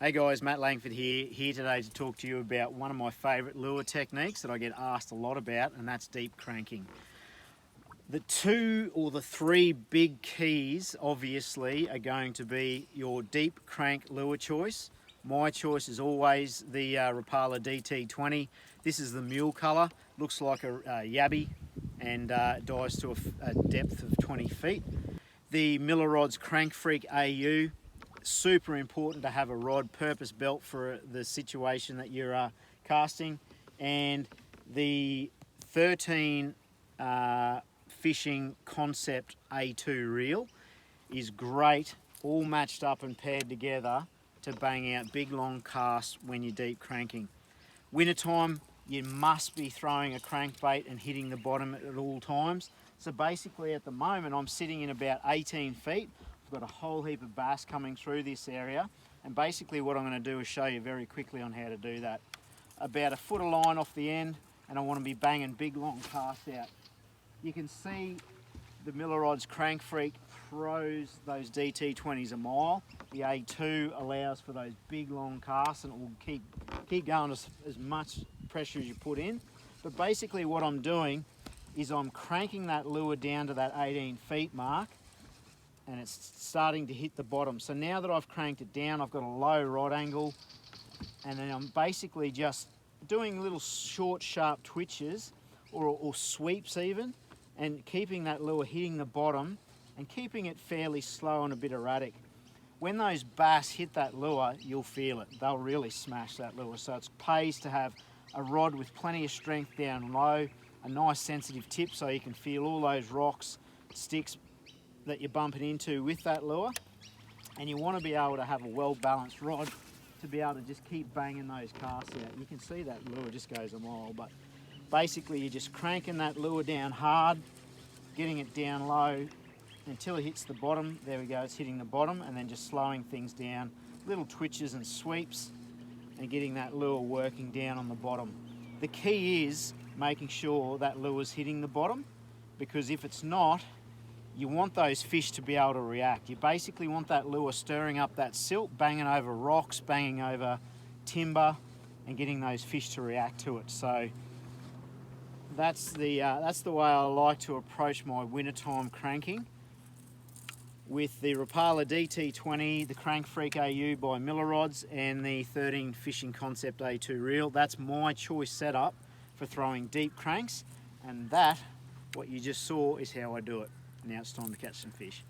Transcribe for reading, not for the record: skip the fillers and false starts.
Hey guys, Matt Langford here today to talk to you about one of my favourite lure techniques that I get asked a lot about, and that's deep cranking. The two or the three big keys obviously are going to be your deep crank lure choice. My choice is always the Rapala DT20. This is the mule colour, looks like a yabby, and dives to a depth of 20 feet. The Miller Rod's Crank Freak AU, super important to have a rod purpose built for the situation that you're casting. And the 13 Fishing Concept A2 reel is great, all matched up and paired together to bang out big long casts when you're deep cranking. Wintertime, you must be throwing a crankbait and hitting the bottom at all times. So basically at the moment I'm sitting in about 18 feet. I've got a whole heap of bass coming through this area, and basically what I'm going to do is show you very quickly on how to do that. About a foot of line off the end, and I want to be banging big long casts out. You can see the Miller Rod's Crank Freak throws those DT20s a mile. The A2 allows for those big long casts, and it will keep going as much pressure as you put in. But basically what I'm doing is I'm cranking that lure down to that 18 feet mark, and it's starting to hit the bottom. So now that I've cranked it down, I've got a low rod angle, and then I'm basically just doing little short, sharp twitches or sweeps even, and keeping that lure hitting the bottom and keeping it fairly slow and a bit erratic. When those bass hit that lure, you'll feel it. They'll really smash that lure. So it pays to have a rod with plenty of strength down low, a nice sensitive tip so you can feel all those rocks, sticks that you're bumping into with that lure. And you want to be able to have a well-balanced rod to be able to just keep banging those casts out. You can see that lure just goes a mile, but basically you're just cranking that lure down hard, getting it down low until it hits the bottom. There we go, it's hitting the bottom, and then just slowing things down, little twitches and sweeps, and getting that lure working down on the bottom. The key is making sure that lure's hitting the bottom, because if it's not, you want those fish to be able to react. You basically want that lure stirring up that silt, banging over rocks, banging over timber, and getting those fish to react to it. So that's the way I like to approach my wintertime cranking, with the Rapala DT20, the Crank Freak AU by Miller Rods, and the 13 Fishing Concept A2 reel. That's my choice setup for throwing deep cranks, and that, what you just saw, is how I do it. Now it's time to catch some fish.